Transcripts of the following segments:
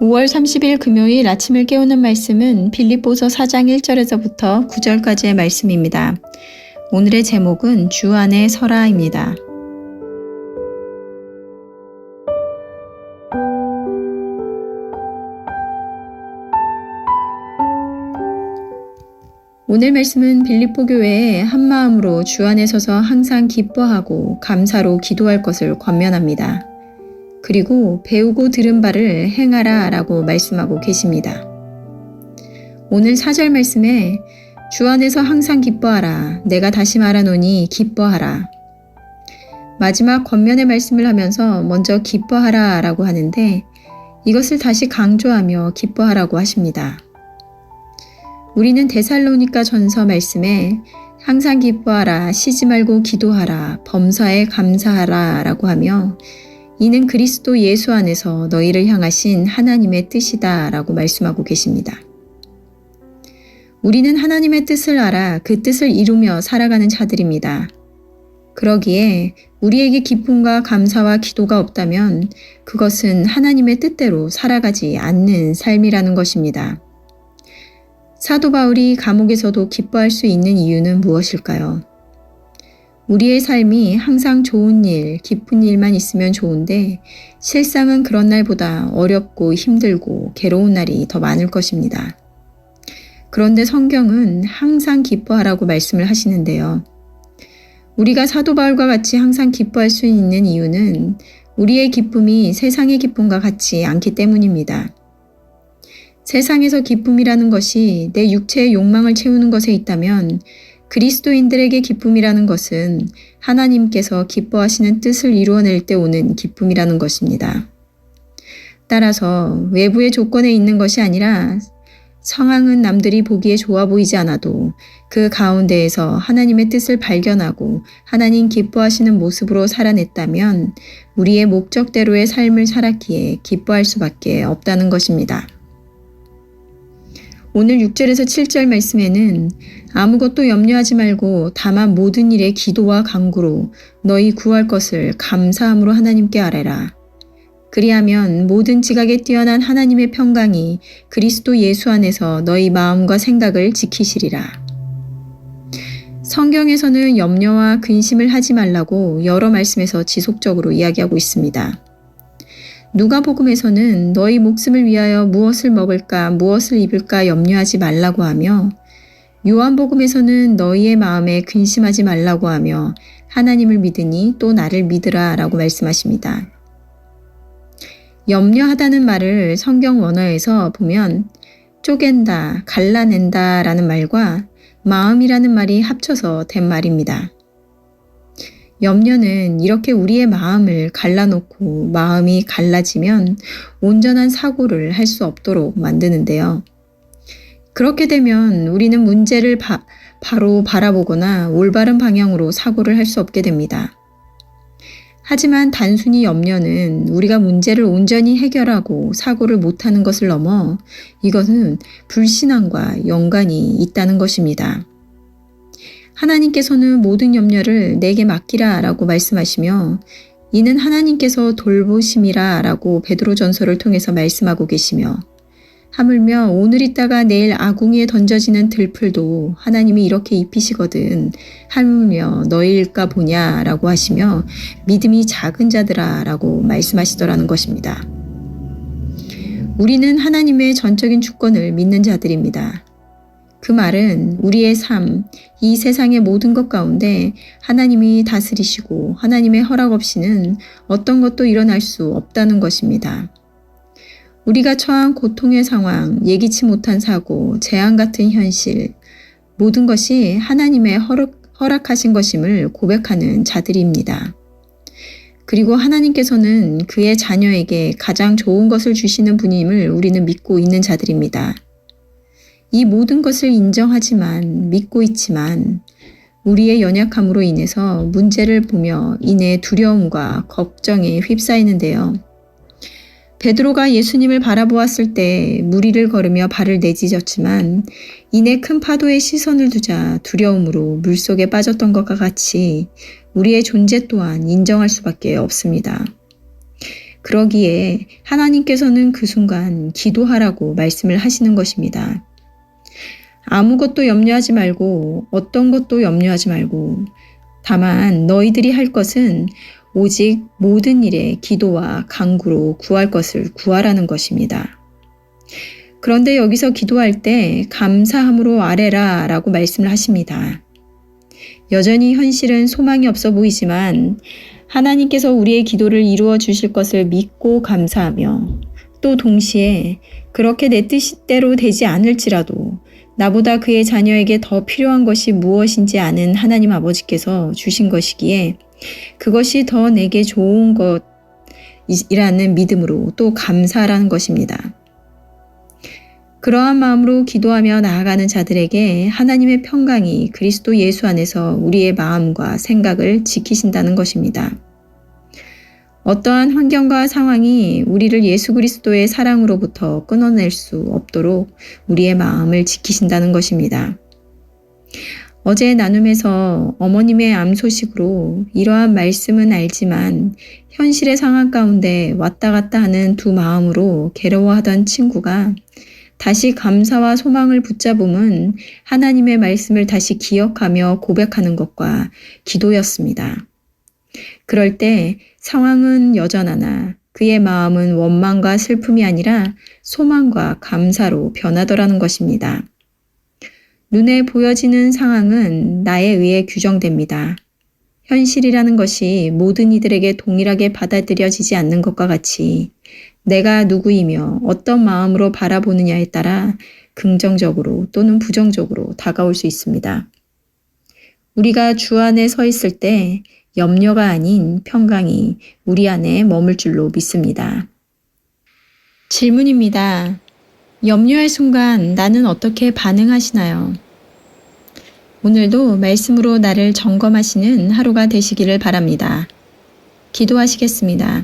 5월 30일 금요일 아침을 깨우는 말씀은 빌립보서 4장 1절에서부터 9절까지의 말씀입니다. 오늘의 제목은 주 안에 서라입니다. 오늘 말씀은 빌립보 교회에 한마음으로 주 안에 서서 항상 기뻐하고 감사로 기도할 것을 권면합니다. 그리고 배우고 들은 바를 행하라 라고 말씀하고 계십니다. 오늘 4절 말씀에 주 안에서 항상 기뻐하라. 내가 다시 말하노니 기뻐하라. 마지막 권면의 말씀을 하면서 먼저 기뻐하라 라고 하는데 이것을 다시 강조하며 기뻐하라고 하십니다. 우리는 데살로니가 전서 말씀에 항상 기뻐하라, 쉬지 말고 기도하라, 범사에 감사하라 라고 하며 이는 그리스도 예수 안에서 너희를 향하신 하나님의 뜻이다 라고 말씀하고 계십니다. 우리는 하나님의 뜻을 알아 그 뜻을 이루며 살아가는 자들입니다. 그러기에 우리에게 기쁨과 감사와 기도가 없다면 그것은 하나님의 뜻대로 살아가지 않는 삶이라는 것입니다. 사도 바울이 감옥에서도 기뻐할 수 있는 이유는 무엇일까요? 우리의 삶이 항상 좋은 일, 기쁜 일만 있으면 좋은데 실상은 그런 날보다 어렵고 힘들고 괴로운 날이 더 많을 것입니다. 그런데 성경은 항상 기뻐하라고 말씀을 하시는데요. 우리가 사도 바울과 같이 항상 기뻐할 수 있는 이유는 우리의 기쁨이 세상의 기쁨과 같지 않기 때문입니다. 세상에서 기쁨이라는 것이 내 육체의 욕망을 채우는 것에 있다면 그리스도인들에게 기쁨이라는 것은 하나님께서 기뻐하시는 뜻을 이루어낼 때 오는 기쁨이라는 것입니다. 따라서 외부의 조건에 있는 것이 아니라 상황은 남들이 보기에 좋아 보이지 않아도 그 가운데에서 하나님의 뜻을 발견하고 하나님 기뻐하시는 모습으로 살아냈다면 우리의 목적대로의 삶을 살았기에 기뻐할 수밖에 없다는 것입니다. 오늘 6절에서 7절 말씀에는 아무것도 염려하지 말고 다만 모든 일에 기도와 간구로 너희 구할 것을 감사함으로 하나님께 아뢰라. 그리하면 모든 지각에 뛰어난 하나님의 평강이 그리스도 예수 안에서 너희 마음과 생각을 지키시리라. 성경에서는 염려와 근심을 하지 말라고 여러 말씀에서 지속적으로 이야기하고 있습니다. 누가복음에서는 너희 목숨을 위하여 무엇을 먹을까 무엇을 입을까 염려하지 말라고 하며 요한복음에서는 너희의 마음에 근심하지 말라고 하며 하나님을 믿으니 또 나를 믿으라 라고 말씀하십니다. 염려하다는 말을 성경 원어에서 보면 쪼갠다, 갈라낸다 라는 말과 마음이라는 말이 합쳐서 된 말입니다. 염려는 이렇게 우리의 마음을 갈라놓고 마음이 갈라지면 온전한 사고를 할 수 없도록 만드는데요. 그렇게 되면 우리는 문제를 바로 바라보거나 올바른 방향으로 사고를 할 수 없게 됩니다. 하지만 단순히 염려는 우리가 문제를 온전히 해결하고 사고를 못하는 것을 넘어 이것은 불신앙과 연관이 있다는 것입니다. 하나님께서는 모든 염려를 내게 맡기라 라고 말씀하시며 이는 하나님께서 돌보심이라 라고 베드로전서를 통해서 말씀하고 계시며 하물며 오늘 있다가 내일 아궁이에 던져지는 들풀도 하나님이 이렇게 입히시거든 하물며 너희일까 보냐 라고 하시며 믿음이 작은 자들아 라고 말씀하시더라는 것입니다. 우리는 하나님의 전적인 주권을 믿는 자들입니다. 그 말은 우리의 삶, 이 세상의 모든 것 가운데 하나님이 다스리시고 하나님의 허락 없이는 어떤 것도 일어날 수 없다는 것입니다. 우리가 처한 고통의 상황, 예기치 못한 사고, 재앙 같은 현실, 모든 것이 하나님의 허락하신 것임을 고백하는 자들입니다. 그리고 하나님께서는 그의 자녀에게 가장 좋은 것을 주시는 분임을 우리는 믿고 있는 자들입니다. 이 모든 것을 인정하지만 믿고 있지만 우리의 연약함으로 인해서 문제를 보며 이내 두려움과 걱정에 휩싸이는데요. 베드로가 예수님을 바라보았을 때 무리를 걸으며 발을 내찢었지만 이내 큰 파도에 시선을 두자 두려움으로 물속에 빠졌던 것과 같이 우리의 존재 또한 인정할 수밖에 없습니다. 그러기에 하나님께서는 그 순간 기도하라고 말씀을 하시는 것입니다. 아무것도 염려하지 말고 어떤 것도 염려하지 말고 다만 너희들이 할 것은 오직 모든 일에 기도와 간구로 구할 것을 구하라는 것입니다. 그런데 여기서 기도할 때 감사함으로 아뢰라 라고 말씀을 하십니다. 여전히 현실은 소망이 없어 보이지만 하나님께서 우리의 기도를 이루어 주실 것을 믿고 감사하며 또 동시에 그렇게 내 뜻대로 되지 않을지라도 나보다 그의 자녀에게 더 필요한 것이 무엇인지 아는 하나님 아버지께서 주신 것이기에 그것이 더 내게 좋은 것이라는 믿음으로 또 감사라는 것입니다. 그러한 마음으로 기도하며 나아가는 자들에게 하나님의 평강이 그리스도 예수 안에서 우리의 마음과 생각을 지키신다는 것입니다. 어떠한 환경과 상황이 우리를 예수 그리스도의 사랑으로부터 끊어낼 수 없도록 우리의 마음을 지키신다는 것입니다. 어제 나눔에서 어머님의 암 소식으로 이러한 말씀은 알지만 현실의 상황 가운데 왔다 갔다 하는 두 마음으로 괴로워하던 친구가 다시 감사와 소망을 붙잡음은 하나님의 말씀을 다시 기억하며 고백하는 것과 기도였습니다. 그럴 때 상황은 여전하나 그의 마음은 원망과 슬픔이 아니라 소망과 감사로 변하더라는 것입니다. 눈에 보여지는 상황은 나에 의해 규정됩니다. 현실이라는 것이 모든 이들에게 동일하게 받아들여지지 않는 것과 같이 내가 누구이며 어떤 마음으로 바라보느냐에 따라 긍정적으로 또는 부정적으로 다가올 수 있습니다. 우리가 주 안에 서 있을 때 염려가 아닌 평강이 우리 안에 머물 줄로 믿습니다. 질문입니다. 염려의 순간 나는 어떻게 반응하시나요? 오늘도 말씀으로 나를 점검하시는 하루가 되시기를 바랍니다. 기도하시겠습니다.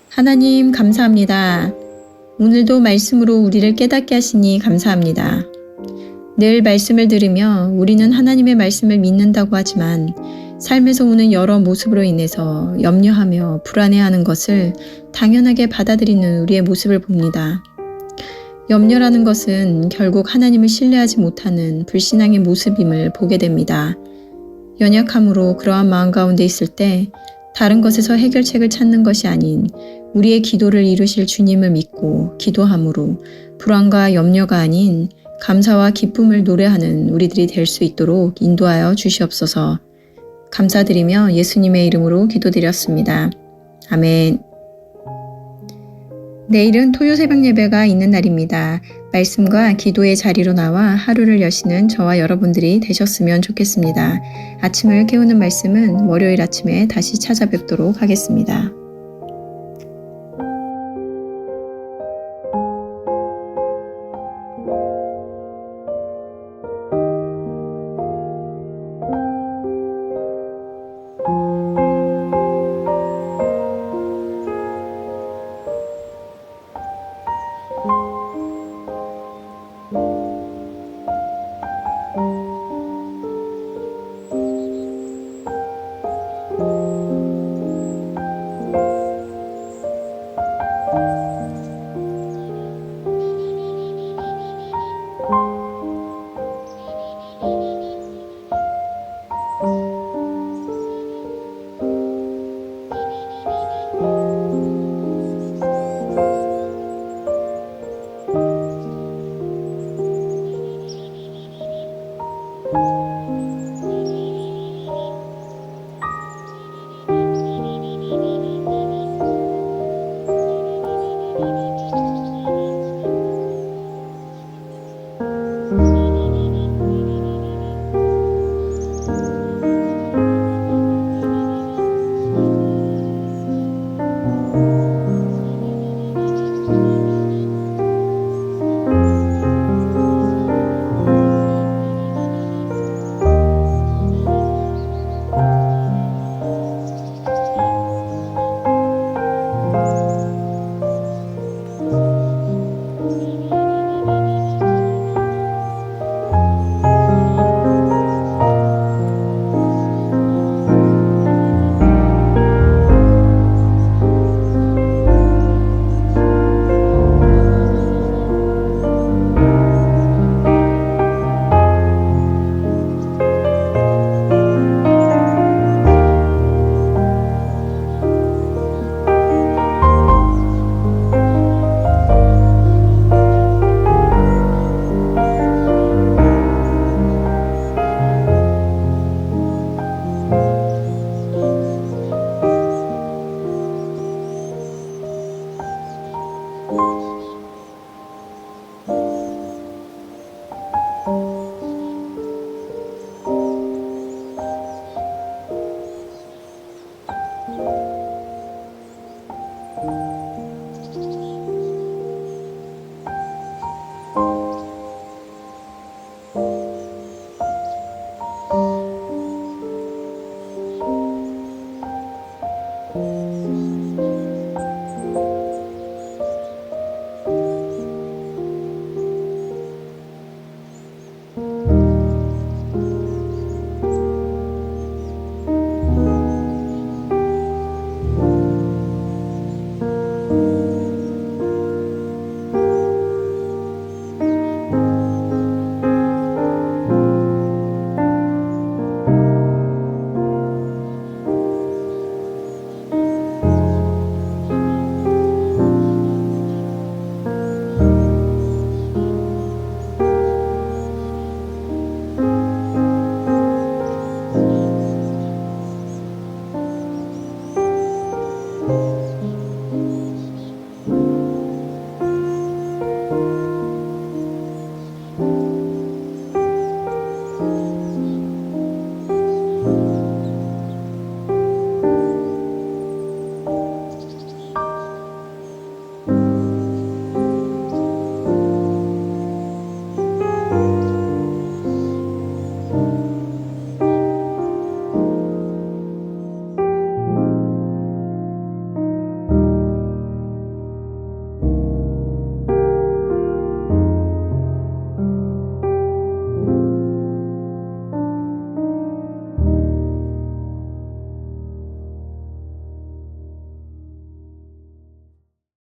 하나님 감사합니다. 오늘도 말씀으로 우리를 깨닫게 하시니 감사합니다. 늘 말씀을 들으며 우리는 하나님의 말씀을 믿는다고 하지만 삶에서 오는 여러 모습으로 인해서 염려하며 불안해하는 것을 당연하게 받아들이는 우리의 모습을 봅니다. 염려라는 것은 결국 하나님을 신뢰하지 못하는 불신앙의 모습임을 보게 됩니다. 연약함으로 그러한 마음 가운데 있을 때 다른 것에서 해결책을 찾는 것이 아닌 우리의 기도를 이루실 주님을 믿고 기도함으로 불안과 염려가 아닌 감사와 기쁨을 노래하는 우리들이 될 수 있도록 인도하여 주시옵소서. 감사드리며 예수님의 이름으로 기도드렸습니다. 아멘. 내일은 토요 새벽 예배가 있는 날입니다. 말씀과 기도의 자리로 나와 하루를 여시는 저와 여러분들이 되셨으면 좋겠습니다. 아침을 깨우는 말씀은 월요일 아침에 다시 찾아뵙도록 하겠습니다.